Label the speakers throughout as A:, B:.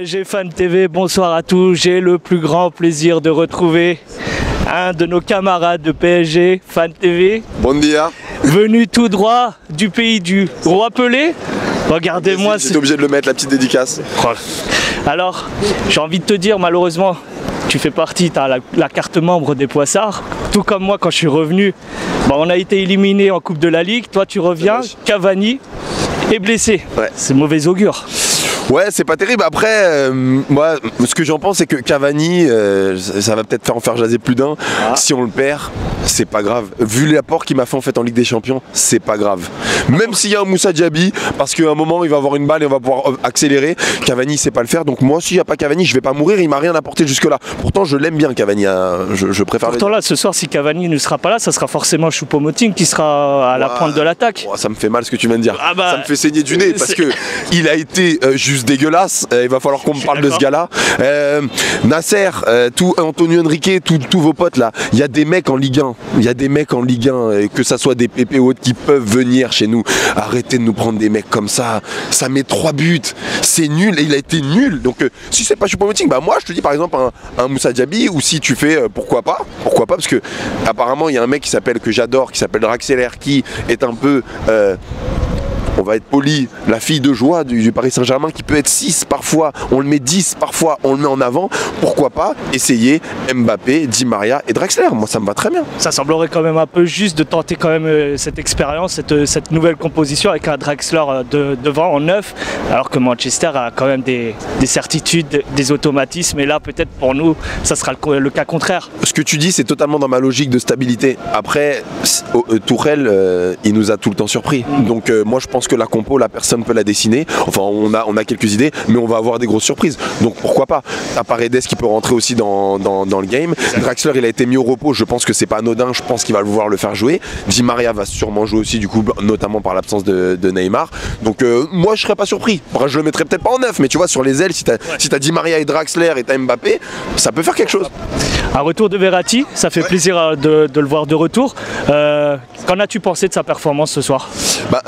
A: PSG Fan TV, bonsoir à tous. J'ai le plus grand plaisir de retrouver un de nos camarades de PSG Fan TV.
B: Bon dia.
A: Venu tout droit du pays du Roi Pelé. Regardez-moi.
B: J'étais obligé de le mettre, la petite dédicace.
A: Alors, j'ai envie de te dire, malheureusement, tu fais partie, tu as la carte membre des Poissards. Tout comme moi, quand je suis revenu, on a été éliminé en Coupe de la Ligue. Toi, tu reviens, Cavani est blessé.
B: Ouais.
A: C'est mauvais augure.
B: Ouais, c'est pas terrible. Après, moi, ce que j'en pense, c'est que Cavani, ça va peut-être en faire jaser plus d'un. Si on le perd, c'est pas grave. Vu l'apport qu'il m'a fait en fait en Ligue des Champions, c'est pas grave. Même s'il y a un Moussa Diaby, parce qu'à un moment, il va avoir une balle et on va pouvoir accélérer. Cavani, il sait pas le faire. Donc moi, s'il n'y a pas Cavani, je vais pas mourir. Il m'a rien apporté jusque-là. Pourtant, je l'aime bien, Cavani. Je préfère.
A: Pourtant, là, ce soir, si Cavani ne sera pas là, ça sera forcément Choupo-Moting qui sera à la pointe de l'attaque.
B: Ça me fait mal ce que tu viens de dire. Ça me fait saigner du nez parce que il a été juste dégueulasse. Il va falloir qu'on me parle de ce gars-là. Nasser, Antonio Henrique, tous vos potes là. Il y a des mecs en Ligue 1. Il y a des mecs en Ligue 1, que ça soit des PP ou autres, qui peuvent venir chez nous. Arrêtez de nous prendre des mecs comme ça. Ça met 3 buts. C'est nul et il a été nul. Donc si c'est pas Choupo-Moting, moi je te dis par exemple un Moussa Diaby, ou si tu fais pourquoi pas, parce que apparemment il y a un mec que j'adore, qui s'appelle Draxler, qui est un peu on va être poli, la fille de joie du Paris Saint-Germain, qui peut être 6 parfois, on le met 10 parfois, on le met en avant. Pourquoi pas essayer Mbappé, Di Maria et Draxler? Moi ça me va très bien. Ça
A: semblerait quand même un peu juste de tenter quand même cette expérience, cette nouvelle composition avec un Draxler devant en neuf, alors que Manchester a quand même des certitudes, des automatismes, et là peut-être pour nous ça sera le cas contraire.
B: Ce que tu dis, c'est totalement dans ma logique de stabilité. Après, Tourelle, il nous a tout le temps surpris. Donc moi je pense que la compo, la personne peut la dessiner. Enfin, on a quelques idées, mais on va avoir des grosses surprises. Donc pourquoi pas. T'as Paredes qui peut rentrer aussi dans le game. Draxler, il a été mis au repos. Je pense que c'est pas anodin. Je pense qu'il va vouloir le faire jouer. Di Maria va sûrement jouer aussi, du coup, notamment par l'absence de Neymar. Donc moi, je serais pas surpris. Après, je le mettrais peut-être pas en neuf, mais tu vois, sur les ailes, si t'as Di Maria et Draxler et t'as Mbappé, ça peut faire quelque chose.
A: Un retour de Verratti, ça fait plaisir de le voir de retour. Qu'en as-tu pensé de sa performance ce soir?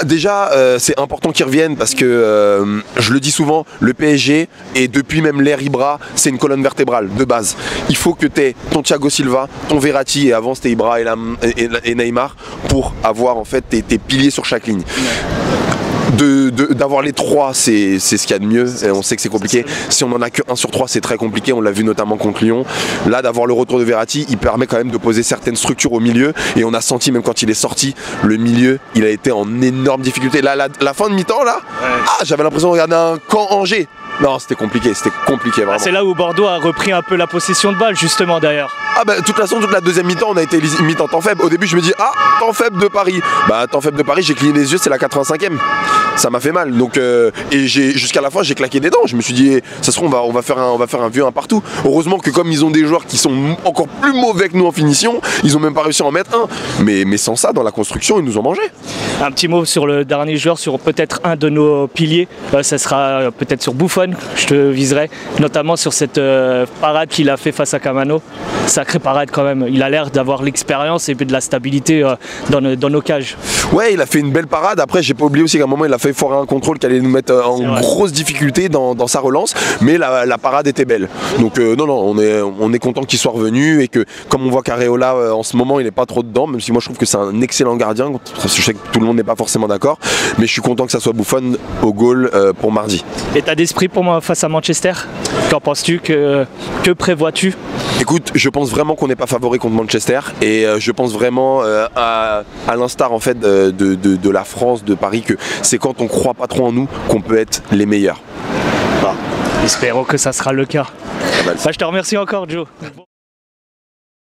B: Déjà, c'est important qu'il revienne parce que je le dis souvent, le PSG, et depuis même l'ère Ibra, c'est une colonne vertébrale de base. Il faut que tu aies ton Thiago Silva, ton Verratti, et avant c'était Ibra et Neymar, pour avoir en fait tes piliers sur chaque ligne. D'avoir les trois, c'est ce qu'il y a de mieux. On sait que c'est compliqué. Si on en a que 1 sur 3, c'est très compliqué. On l'a vu notamment contre Lyon. Là, d'avoir le retour de Verratti, il permet quand même de poser certaines structures au milieu. Et on a senti, même quand il est sorti, le milieu, il a été en énorme difficulté. Là, la fin de mi-temps, là, j'avais l'impression de regarder un camp Angers. Non, c'était compliqué vraiment.
A: C'est là où Bordeaux a repris un peu la possession de balle, justement, d'ailleurs.
B: De toute façon, toute la deuxième mi-temps, on a été limite en temps faible. Au début, je me dis, temps faible de Paris. Temps faible de Paris, j'ai cligné les yeux, c'est la 85e. Ça m'a fait mal. Donc, et jusqu'à la fin, j'ai claqué des dents. Je me suis dit, ça se trouve, on va faire un vieux un partout. Heureusement que comme ils ont des joueurs qui sont encore plus mauvais que nous en finition, ils ont même pas réussi à en mettre un. Mais sans ça, dans la construction, ils nous ont mangé.
A: Un petit mot sur le dernier joueur, sur peut-être un de nos piliers. Ça sera peut-être sur Buffon. Je te viserai, notamment sur cette parade qu'il a fait face à Camano. Sacrée parade quand même. Il a l'air d'avoir l'expérience et de la stabilité dans nos cages.
B: Ouais, il a fait une belle parade. Après, j'ai pas oublié aussi qu'à un moment, il a fait foirer un contrôle qui allait nous mettre en grosse difficulté dans sa relance. Mais la parade était belle. Donc non, on est content qu'il soit revenu, et que comme on voit qu'Areola en ce moment, il n'est pas trop dedans, même si moi je trouve que c'est un excellent gardien. Je sais que tout le monde n'est pas forcément d'accord, mais je suis content que ça soit Buffon au goal pour mardi.
A: État d'esprit pour moi face à Manchester, qu'en penses-tu? Que prévois-tu?
B: Écoute, je pense vraiment qu'on n'est pas favori contre Manchester, et je pense vraiment à l'instar en fait de la France, de Paris, que c'est quand on croit pas trop en nous qu'on peut être les meilleurs.
A: Espérons que ça sera le cas. Je te remercie encore, Joe.